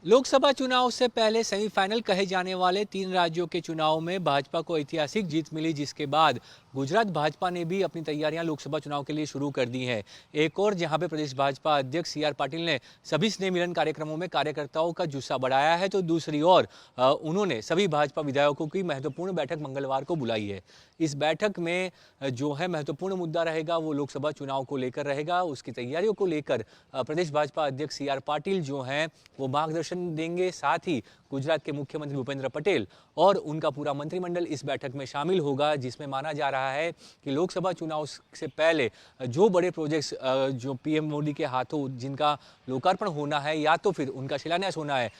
लोकसभा चुनाव से पहले सेमीफाइनल कहे जाने वाले 3 राज्यों के चुनाव में भाजपा को ऐतिहासिक जीत मिली, जिसके बाद गुजरात भाजपा ने भी अपनी तैयारियां लोकसभा चुनाव के लिए शुरू कर दी हैं। एक और जहां पे प्रदेश भाजपा अध्यक्ष सी आर पाटिल ने सभी स्नेह मिलन कार्यक्रमों में कार्यकर्ताओं का जुस्सा बढ़ाया है, तो दूसरी ओर उन्होंने सभी भाजपा विधायकों की महत्वपूर्ण बैठक मंगलवार को बुलाई है। इस बैठक में जो है महत्वपूर्ण मुद्दा रहेगा वो लोकसभा चुनाव को लेकर रहेगा। उसकी तैयारियों को लेकर प्रदेश भाजपा अध्यक्ष सी आर पाटिल जो हैं वो मार्गदर्शन देंगे। साथ ही गुजरात के मुख्यमंत्री भूपेंद्र पटेल और उनका पूरा मंत्रिमंडल इस बैठक में शामिल होगा, जिसमें माना जा रहा है कि लोकसभा चुनाव से पहले जो बड़े प्रोजेक्ट्स जो पीएम मोदी के हाथों जिनका लोकार्पण होना है या तो फिर उनका शिलान्यास होना है,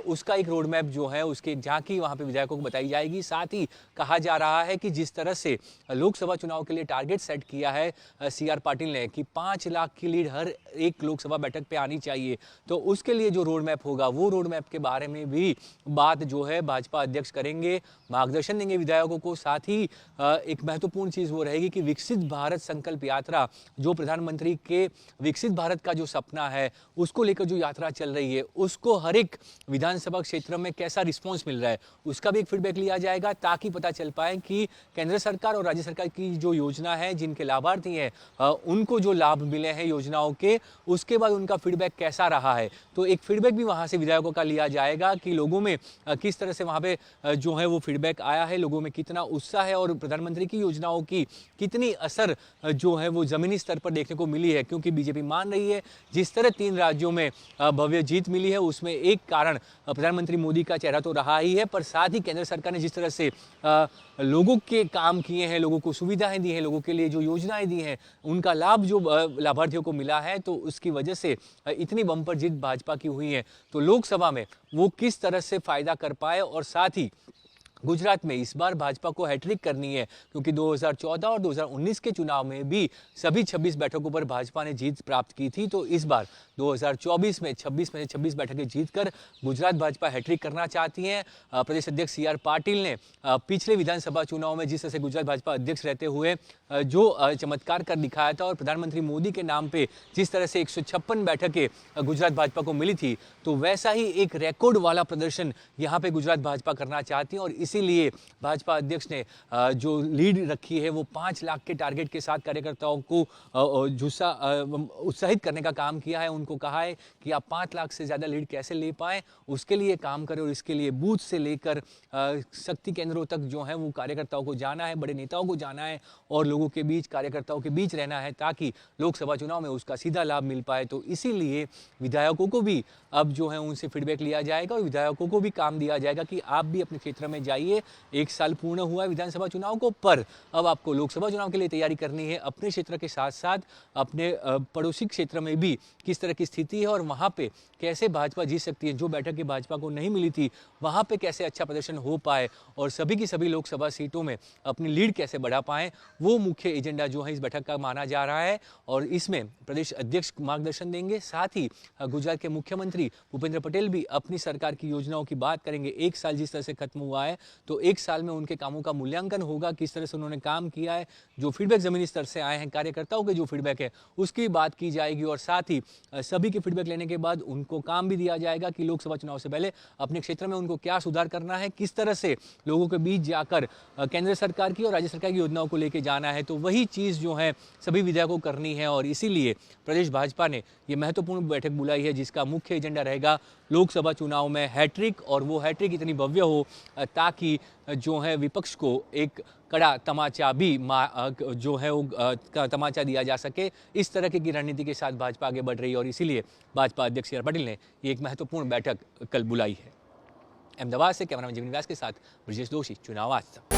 उसका एक रोड मैप जो है उसकी झांकी वहां पे विधायकों को बताई जाएगी। साथ ही कहा जा रहा है कि जिस तरह से लोकसभा चुनाव के लिए टारगेट सेट किया है सी आर पाटिल ने कि 5 लाख की लीड हर एक लोकसभा बैठक पे आनी चाहिए, तो उसके लिए जो रोड मैप होगा वो रोड मैप के बारे में भी बात जो है भाजपा अध्यक्ष करेंगे, मार्गदर्शन देंगे विधायकों को। साथ ही एक महत्वपूर्ण चीज वो रहेगी कि विकसित भारत संकल्प यात्रा, जो प्रधानमंत्री के विकसित भारत का जो सपना है उसको लेकर जो यात्रा चल रही है, उसको हर एक विधानसभा क्षेत्र में कैसा रिस्पॉन्स मिल रहा है उसका भी एक फीडबैक लिया जाएगा, ताकि पता चल पाए कि केंद्र सरकार और राज्य सरकार की जो योजना है, जिनके लाभार्थी हैं उनको जो लाभ मिले हैं योजनाओं के, उसके बाद उनका फीडबैक कैसा रहा है। तो एक फीडबैक भी वहां से विधायकों का लिया जाएगा कि लोगों में किस तरह से वहां पे जो है वो फीडबैक आया है, लोगों में कितना उत्साह है और प्रधानमंत्री की योजनाओं की कितनी असर जो है वो जमीनी स्तर पर देखने को मिली है। क्योंकि बीजेपी मान रही है जिस तरह 3 राज्यों में भव्य जीत मिली है, उसमें एक कारण प्रधानमंत्री मोदी का चेहरा तो रहा ही है, पर साथ ही केंद्र सरकार ने जिस तरह से लोगों के काम किए हैं, लोगों को सुविधाएं दी हैं, लोगों के लिए जो योजनाएं दी हैं, उनका लाभ जो लाभार्थियों को मिला है, तो उसकी वजह से इतनी बम्पर जीत भाजपा की हुई है। तो लोकसभा में वो किस तरह से फायदा कर पाए, और साथ ही गुजरात में इस बार भाजपा को हैट्रिक करनी है, क्योंकि 2014 और 2019 के चुनाव में भी सभी 26 बैठकों पर भाजपा ने जीत प्राप्त की थी। तो इस बार 2024 में 26 में से 26 बैठकें जीतकर गुजरात भाजपा हैट्रिक करना चाहती है। प्रदेश अध्यक्ष सी आर पाटिल ने पिछले विधानसभा चुनाव में जिस तरह से गुजरात भाजपा अध्यक्ष रहते हुए जो चमत्कार कर दिखाया था और प्रधानमंत्री मोदी के नाम पे जिस तरह से 156 बैठकें गुजरात भाजपा को मिली थी, तो वैसा ही एक रिकॉर्ड वाला प्रदर्शन यहाँ पे गुजरात भाजपा करना चाहती है। और इसीलिए भाजपा अध्यक्ष ने जो लीड रखी है वो 5 लाख के टारगेट के साथ कार्यकर्ताओं को उत्साहित करने का काम किया है। उनको कहा है कि आप 5 लाख से ज़्यादा लीड कैसे ले पाएँ, उसके लिए काम करें, और इसके लिए बूथ से लेकर शक्ति केंद्रों तक जो है वो कार्यकर्ताओं को जाना है, बड़े नेताओं को जाना है और लोगों के बीच, कार्यकर्ताओं के बीच रहना है, ताकि लोकसभा चुनाव में उसका सीधा लाभ मिल पाए। तो इसीलिए विधायकों को भी अब जो है उनसे फीडबैक लिया जाएगा और विधायकों को भी काम दिया जाएगा कि आप भी अपने क्षेत्र में जाइए। 1 साल पूर्ण हुआ है विधानसभा चुनाव को, पर अब आपको लोकसभा चुनाव के लिए तैयारी करनी है। अपने क्षेत्र के साथ साथ अपने पड़ोसी क्षेत्र में भी किस तरह की स्थिति है और वहां पे कैसे भाजपा जीत सकती है, जो बैठक की भाजपा को नहीं मिली थी वहां पे कैसे अच्छा प्रदर्शन हो पाए और सभी की सभी लोकसभा सीटों में अपनी लीड कैसे बढ़ा पाए, वो मुख्य एजेंडा जो है इस बैठक का माना जा रहा है। और इसमें प्रदेश अध्यक्ष मार्गदर्शन देंगे, साथ ही गुजरात के मुख्यमंत्री भूपेंद्र पटेल भी अपनी सरकार की योजनाओं की बात करेंगे। 1 साल जिस तरह से खत्म हुआ है, तो 1 साल में उनके कामों का मूल्यांकन होगा, किस तरह से उन्होंने काम किया है, जो फीडबैक जमीनी स्तर से आए हैं, कार्यकर्ताओं के जो फीडबैक है उसकी बात की जाएगी। और साथ ही सभी के फीडबैक लेने के बाद उनको काम भी दिया जाएगा कि लोकसभा चुनाव से पहले अपने क्षेत्र में उनको क्या सुधार करना है, किस तरह से लोगों के बीच जाकर केंद्र सरकार की और राज्य सरकार की योजनाओं को लेकर जाना है। तो वही चीज़ जो है सभी विधायकों को करनी है, और इसीलिए प्रदेश भाजपा ने ये महत्वपूर्ण बैठक बुलाई है, जिसका मुख्य एजेंडा रहेगा लोकसभा चुनाव में हैट्रिक, और वो हैट्रिक इतनी भव्य हो ताकि जो है विपक्ष को एक कड़ा तमाचा भी जो है वो तमाचा दिया जा सके। इस तरह की रणनीति के साथ भाजपा आगे बढ़ रही है, और इसीलिए भाजपा अध्यक्ष सी आर पाटिल ने ये एक महत्वपूर्ण बैठक कल बुलाई है। अहमदाबाद से कैमरामैन जीवन व्यास के साथ ब्रजेश दोषी, चुनाव आज तक।